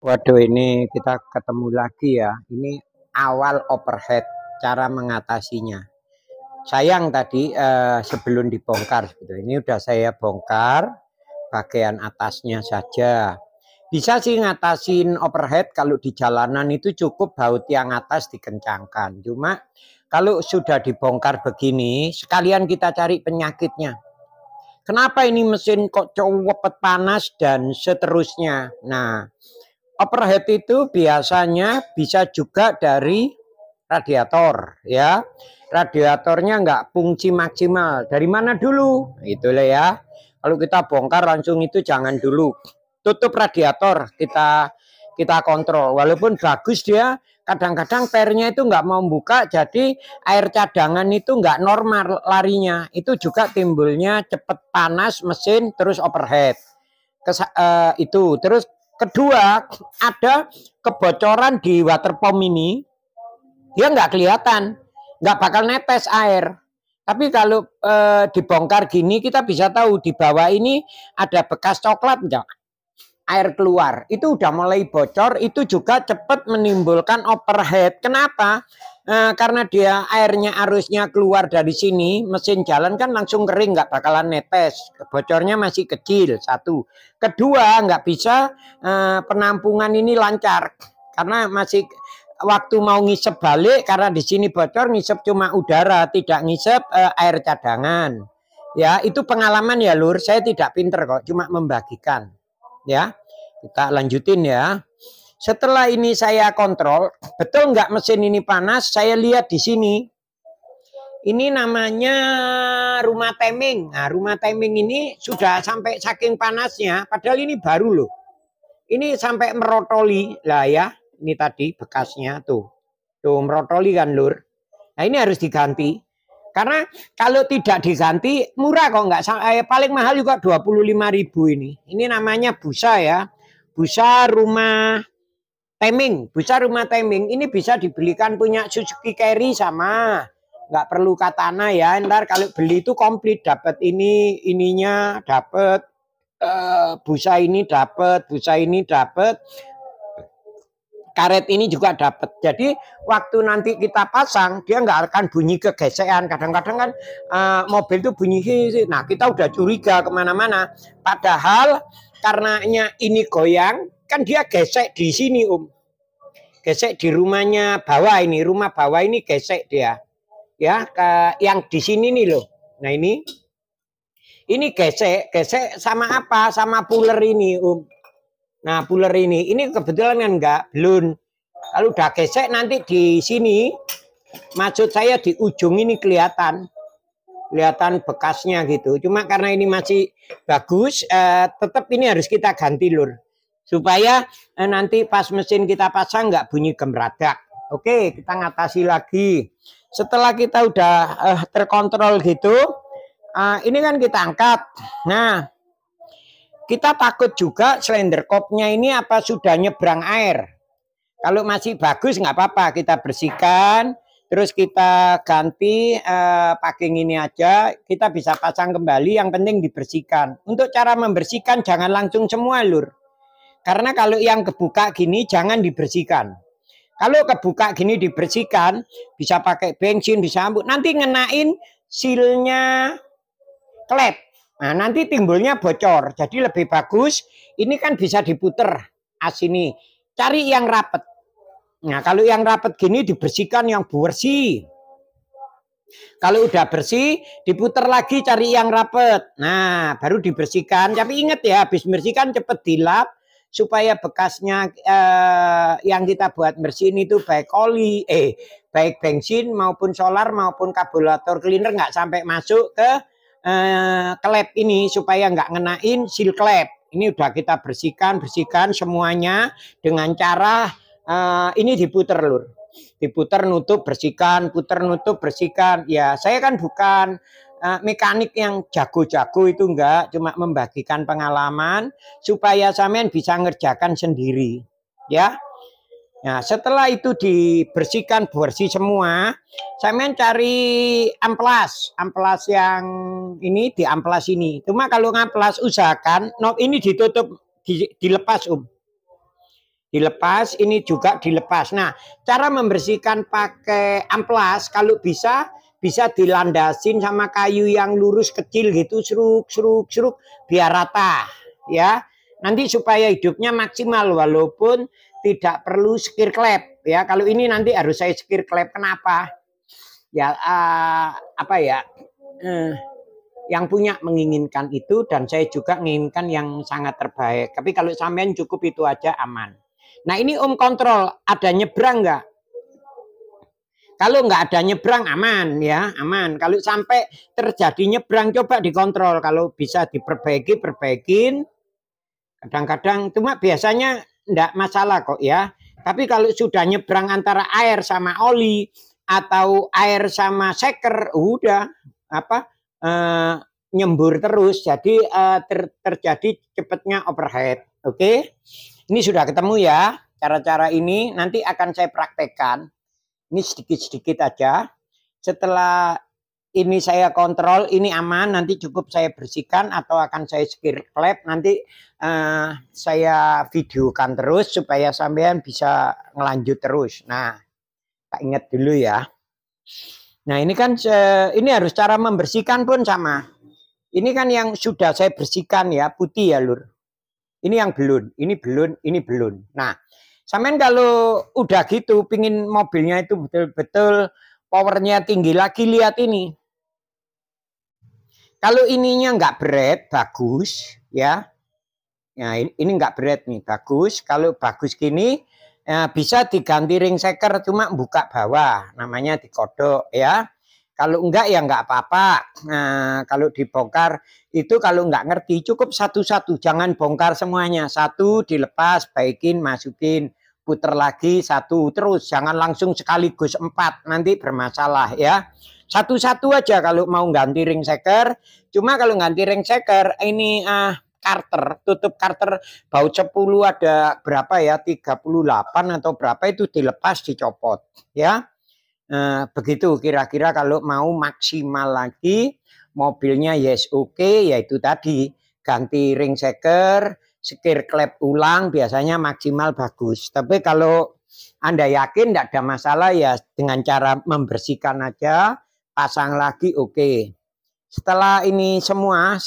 Waduh, ini kita ketemu lagi ya. Ini awal overhead, cara mengatasinya. Sayang tadi sebelum dibongkar gitu. Ini udah saya bongkar bagian atasnya saja. Bisa sih ngatasin overhead kalau di jalanan itu cukup baut yang atas dikencangkan. Cuma kalau sudah dibongkar begini, sekalian kita cari penyakitnya. Kenapa ini mesin kok cepet panas dan seterusnya? Nah, overhead itu biasanya bisa juga dari radiator ya. Radiatornya nggak fungsi maksimal. Dari mana dulu? Itulah ya. Kalau kita bongkar langsung itu jangan dulu. Tutup radiator, kita kontrol. Walaupun bagus dia, kadang-kadang pernya itu nggak mau buka, jadi air cadangan itu nggak normal larinya. Itu juga timbulnya cepet panas mesin terus overhead. Itu terus kedua, ada kebocoran di water pump ini, dia nggak kelihatan, nggak bakal netes air. Tapi kalau dibongkar gini kita bisa tahu di bawah ini ada bekas coklat enggak? Air keluar. Itu udah mulai bocor, itu juga cepat menimbulkan overhead. Kenapa? Karena dia airnya arusnya keluar dari sini, mesin jalan kan langsung kering, nggak bakalan netes. Bocornya masih kecil, satu. Kedua, nggak bisa penampungan ini lancar karena masih waktu mau ngisep balik, karena di sini bocor, ngisep cuma udara, tidak ngisep air cadangan. Ya, itu pengalaman ya Lur, saya tidak pinter kok, cuma membagikan. Ya, kita lanjutin ya. Setelah ini saya kontrol, betul nggak mesin ini panas? Saya lihat di sini. Ini namanya rumah timing. Nah, rumah timing ini sudah sampai saking panasnya, padahal ini baru loh. Ini sampai merotoli lah ya. Ini tadi bekasnya tuh. Tuh merotoli kan Lur. Nah, ini harus diganti. Karena kalau tidak diganti murah kok, nggak paling mahal juga 25.000 ini. Ini namanya busa ya. Busa rumah timing, busa rumah timing ini bisa dibelikan punya Suzuki Carry sama. Nggak perlu Katana ya. Ntar kalau beli itu komplit, dapat ininya dapat busa ini dapat, busa ini dapat, karet ini juga dapat. Jadi waktu nanti kita pasang dia nggak akan bunyi kegesekan. Kadang-kadang kan mobil itu bunyi. Nah kita udah curiga kemana-mana. Padahal karenanya ini goyang kan dia gesek di sini gesek di rumahnya bawah ini. Rumah bawah ini gesek dia. Ya yang di sini nih loh. Nah ini gesek sama apa? Sama puller ini Nah puller ini kebetulan kan enggak belum. Kalau udah gesek nanti di sini, maksud saya di ujung ini kelihatan bekasnya gitu. Cuma karena ini masih bagus, tetap ini harus kita ganti Lur, supaya nanti pas mesin kita pasang nggak bunyi gembradak. Oke, kita ngatasi lagi. Setelah kita udah terkontrol gitu, ini kan kita angkat. Nah, kita takut juga slender kopnya ini apa sudah nyebrang air. Kalau masih bagus nggak apa-apa, kita bersihkan, terus kita ganti packing ini aja, kita bisa pasang kembali, yang penting dibersihkan. Untuk cara membersihkan jangan langsung semua Lur. Karena kalau yang kebuka gini jangan dibersihkan. Kalau kebuka gini dibersihkan, bisa pakai bensin, bisa ambut, nanti ngenain silnya klep. Nah, nanti timbulnya bocor. Jadi lebih bagus, ini kan bisa diputer as ini. Cari yang rapet. Nah, kalau yang rapet gini dibersihkan yang bersih. Kalau udah bersih, diputer lagi cari yang rapet. Nah, baru dibersihkan. Tapi ingat ya, habis bersihkan cepet dilap supaya bekasnya yang kita buat bersihin itu baik oli, baik bensin maupun solar maupun karburator cleaner nggak sampai masuk ke klep ini, supaya nggak ngenain seal klep. Ini udah kita bersihkan semuanya dengan cara ini diputer Lur. Diputer nutup bersihkan, puter nutup bersihkan. Ya saya kan bukan mekanik yang jago-jago, itu enggak, cuma membagikan pengalaman supaya sampean bisa ngerjakan sendiri ya. Nah setelah itu dibersihkan bersih semua, sampean cari amplas yang ini, di amplas ini. Cuma kalau ngamplas usahakan knob ini ditutup, dilepas dilepas, ini juga dilepas. Nah, cara membersihkan pakai amplas kalau bisa dilandasin sama kayu yang lurus kecil gitu, seruk biar rata ya. Nanti supaya hidupnya maksimal walaupun tidak perlu skir klep ya. Kalau ini nanti harus saya skir klep. Kenapa? Ya apa ya? Yang punya menginginkan itu dan saya juga menginginkan yang sangat terbaik. Tapi kalau sampean cukup itu aja aman. Nah ini Om kontrol, ada nyebrang nggak? Kalau nggak ada nyebrang aman ya, aman. Kalau sampai terjadi nyebrang coba dikontrol. Kalau bisa diperbaiki, perbaikin. Kadang-kadang cuma biasanya nggak masalah kok ya. Tapi kalau sudah nyebrang antara air sama oli atau air sama seker, udah apa nyembur terus. Jadi terjadi cepatnya overhead. Oke. Ini sudah ketemu ya, cara-cara ini nanti akan saya praktekkan. Ini sedikit-sedikit aja. Setelah ini saya kontrol, ini aman, nanti cukup saya bersihkan atau akan saya skir klep. Nanti saya videokan terus supaya sampean bisa ngelanjut terus. Nah, tak ingat dulu ya. Nah, ini kan ini harus cara membersihkan pun sama. Ini kan yang sudah saya bersihkan ya, putih ya, Lur. Ini yang belum, ini belum, ini belum. Nah, sampean kalau udah gitu, pingin mobilnya itu betul-betul powernya tinggi lagi, lihat ini. Kalau ininya nggak berat, bagus ya. Nah, ini nggak berat nih, bagus. Kalau bagus gini, bisa diganti ring seker, cuma buka bawah, namanya dikodok ya. Kalau enggak ya enggak apa-apa. Nah, kalau dibongkar itu kalau enggak ngerti cukup satu-satu. Jangan bongkar semuanya. Satu dilepas, baikin, masukin, puter lagi satu. Terus jangan langsung sekaligus 4. Nanti bermasalah ya. Satu-satu aja kalau mau ganti ring seker. Cuma kalau ganti ring seker ini karter, tutup karter baut 10 ada berapa ya? 38 atau berapa itu dilepas, dicopot ya. Begitu kira-kira kalau mau maksimal lagi mobilnya yes oke, yaitu tadi ganti ring seker, skir klep ulang biasanya maksimal bagus. Tapi kalau Anda yakin tidak ada masalah ya dengan cara membersihkan aja, pasang lagi oke. Setelah ini semua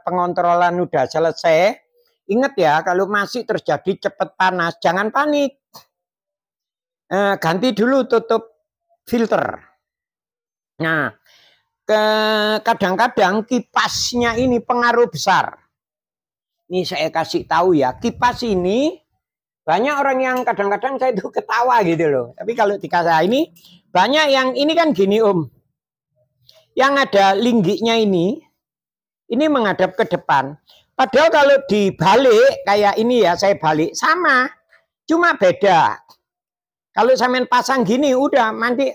pengontrolan udah selesai, ingat ya kalau masih terjadi cepat panas jangan panik. Ganti dulu tutup filter. Nah, kadang-kadang kipasnya ini pengaruh besar. Ini saya kasih tahu ya, kipas ini banyak orang yang kadang-kadang saya itu ketawa gitu loh. Tapi kalau dikasih ini banyak yang ini kan gini Om. Yang ada linggiknya ini menghadap ke depan. Padahal kalau dibalik kayak ini ya, saya balik sama. Cuma beda. Kalau sampean pasang gini udah nanti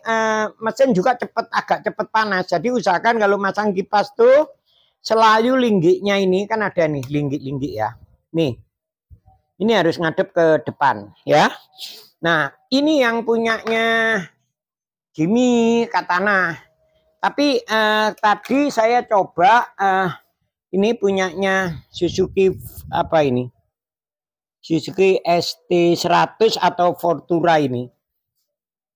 mesin juga agak cepet panas. Jadi usahakan kalau masang kipas tuh selalu linggiknya ini kan ada nih linggik-linggik ya. Nih. Ini harus ngadep ke depan ya. Nah, ini yang punyanya Jimmy Katana. Tapi tadi saya coba ini punyanya Suzuki apa ini? Suzuki ST100 atau Fortura ini.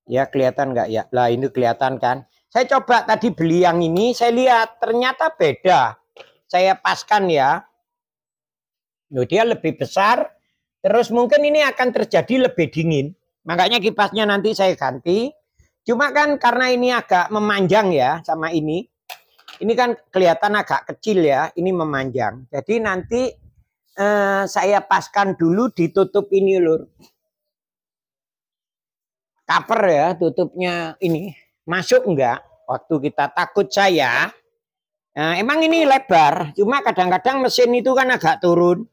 Ya kelihatan nggak ya? Lah ini kelihatan kan. Saya coba tadi beli yang ini, saya lihat ternyata beda. Saya paskan ya. Loh, dia lebih besar. Terus mungkin ini akan terjadi lebih dingin. Makanya kipasnya nanti saya ganti. Cuma kan karena ini agak memanjang ya sama ini. Ini kan kelihatan agak kecil ya. Ini memanjang. Jadi nanti saya paskan dulu ditutup ini Lur. Cover ya tutupnya ini. Masuk enggak? Waktu kita takut saya. Emang ini lebar. Cuma kadang-kadang mesin itu kan agak turun.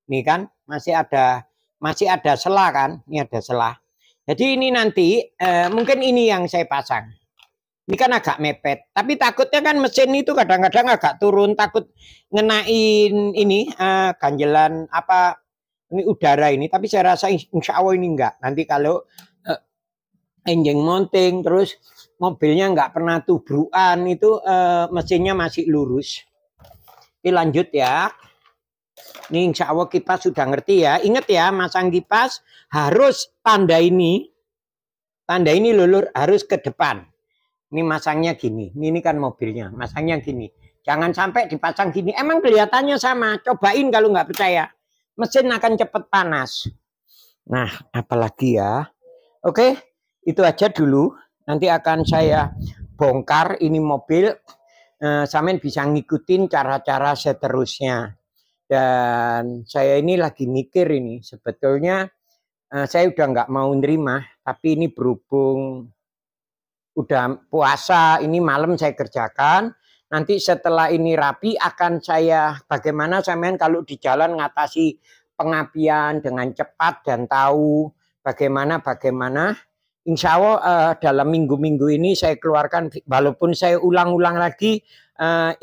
Nih kan masih ada sela kan. Ini ada sela. Jadi ini nanti mungkin ini yang saya pasang. Ini kan agak mepet, tapi takutnya kan mesin itu kadang-kadang agak turun, takut ngenain ini ganjelan apa ini udara ini. Tapi saya rasa insya Allah ini enggak. Nanti kalau enjing mounting terus mobilnya enggak pernah tubrukan itu mesinnya masih lurus. Oke lanjut ya. Ini insya Allah kipas sudah ngerti ya. Ingat ya, masang kipas harus tanda ini lulur harus ke depan. Ini masangnya gini. Ini kan mobilnya, masangnya gini. Jangan sampai dipasang gini. Emang kelihatannya sama. Cobain kalau nggak percaya. Mesin akan cepat panas. Nah, apalagi ya. Oke, itu aja dulu. Nanti akan saya bongkar ini mobil. Sampean bisa ngikutin cara-cara seterusnya. Dan saya ini lagi mikir ini. Sebetulnya saya udah nggak mau nerima. Tapi ini berhubung udah puasa, ini malam saya kerjakan. Nanti setelah ini rapi akan saya bagaimana sampean kalau di jalan ngatasi pengapian dengan cepat dan tahu bagaimana. Insya Allah dalam minggu-minggu ini saya keluarkan, walaupun saya ulang-ulang lagi,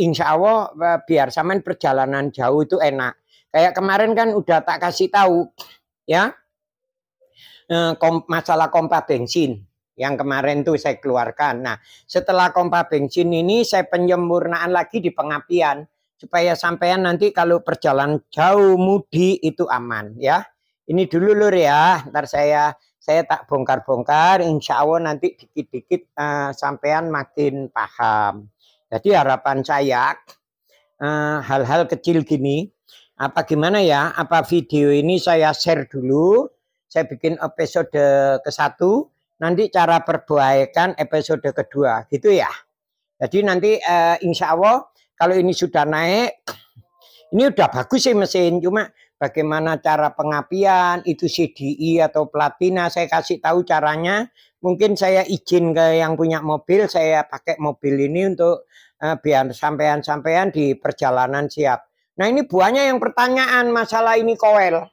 insya Allah biar sampean perjalanan jauh itu enak. Kayak kemarin kan udah tak kasih tahu ya, masalah pompa bensin. Yang kemarin tuh saya keluarkan. Nah, setelah pompa bensin ini saya penyempurnaan lagi di pengapian supaya sampean nanti kalau perjalanan jauh mudik itu aman ya. Ini dulu lur ya. Ntar saya tak bongkar-bongkar. Insya Allah nanti dikit-dikit sampean makin paham. Jadi harapan saya hal-hal kecil gini. Apa gimana ya? Apa video ini saya share dulu. Saya bikin episode ke-1. Nanti cara perbaikan episode kedua gitu ya. Jadi nanti insya Allah kalau ini sudah naik, ini udah bagus sih mesin. Cuma bagaimana cara pengapian itu CDI atau platina saya kasih tahu caranya. Mungkin saya izin ke yang punya mobil, saya pakai mobil ini untuk biar sampean-sampean di perjalanan siap. Nah ini buahnya yang pertanyaan masalah ini koel.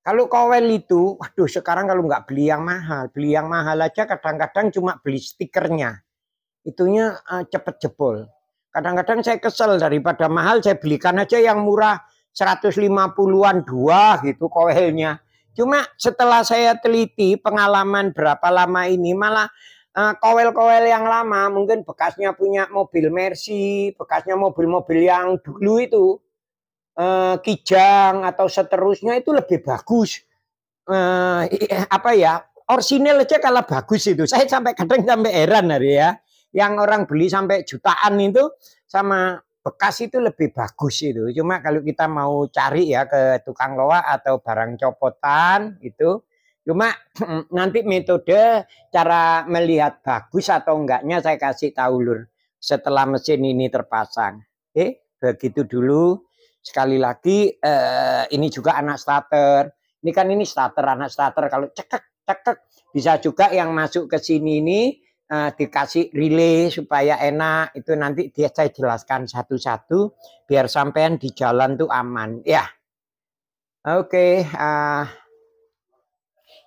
Kalau kowel itu, waduh sekarang kalau nggak beli yang mahal aja kadang-kadang cuma beli stikernya. Itunya cepet jebol. Kadang-kadang saya kesel daripada mahal saya belikan aja yang murah 150-an dua gitu kowelnya. Cuma setelah saya teliti pengalaman berapa lama ini malah kowel-kowel yang lama mungkin bekasnya punya mobil Mercy, bekasnya mobil-mobil yang dulu itu. Kijang atau seterusnya itu lebih bagus. Apa ya, orsinil aja kalah bagus itu. Saya kadang sampai heran hari ya. Yang orang beli sampai jutaan itu sama bekas itu lebih bagus itu. Cuma kalau kita mau cari ya ke tukang loak atau barang copotan itu. Cuma nanti metode cara melihat bagus atau enggaknya saya kasih tahu lur setelah mesin ini terpasang. Begitu dulu. Sekali lagi ini juga anak starter. Ini kan ini starter, anak starter. Kalau cekek bisa juga yang masuk ke sini ini dikasih relay supaya enak. Itu nanti saya jelaskan satu-satu biar sampean di jalan tuh aman ya. Oke,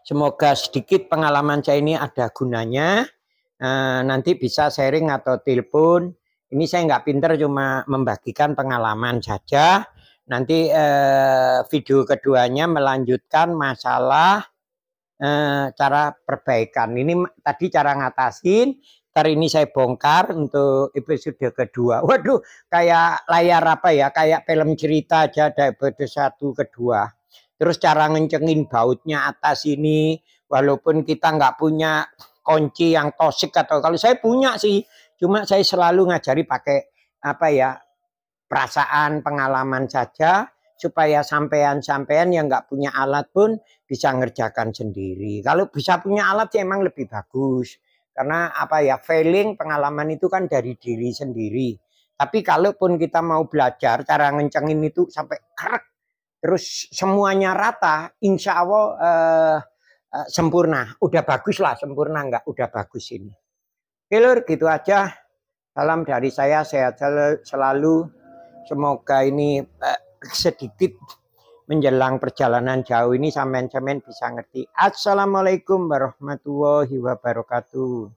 semoga sedikit pengalaman saya ini ada gunanya. Nanti bisa sharing atau telepon. Ini saya nggak pinter, cuma membagikan pengalaman saja. Nanti video keduanya melanjutkan masalah cara perbaikan. Ini tadi cara ngatasin. Ntar ini saya bongkar untuk episode kedua. Waduh, kayak layar apa ya? Kayak film cerita aja ada episode 1, kedua. Terus cara ngencengin bautnya atas ini. Walaupun kita nggak punya kunci yang tosik atau kalau saya punya sih. Cuma saya selalu ngajari pakai apa ya, perasaan, pengalaman saja supaya sampean-sampean yang nggak punya alat pun bisa ngerjakan sendiri. Kalau bisa punya alat sih emang lebih bagus. Karena apa ya, feeling pengalaman itu kan dari diri sendiri. Tapi kalaupun kita mau belajar cara ngencengin itu sampai krek, terus semuanya rata, insya Allah sempurna. Udah bagus lah, sempurna enggak, udah bagus ini. Oke lur, gitu aja. Salam dari saya, sehat selalu. Semoga ini sedikit menjelang perjalanan jauh ini sampean-sampean bisa ngerti. Assalamualaikum warahmatullahi wabarakatuh.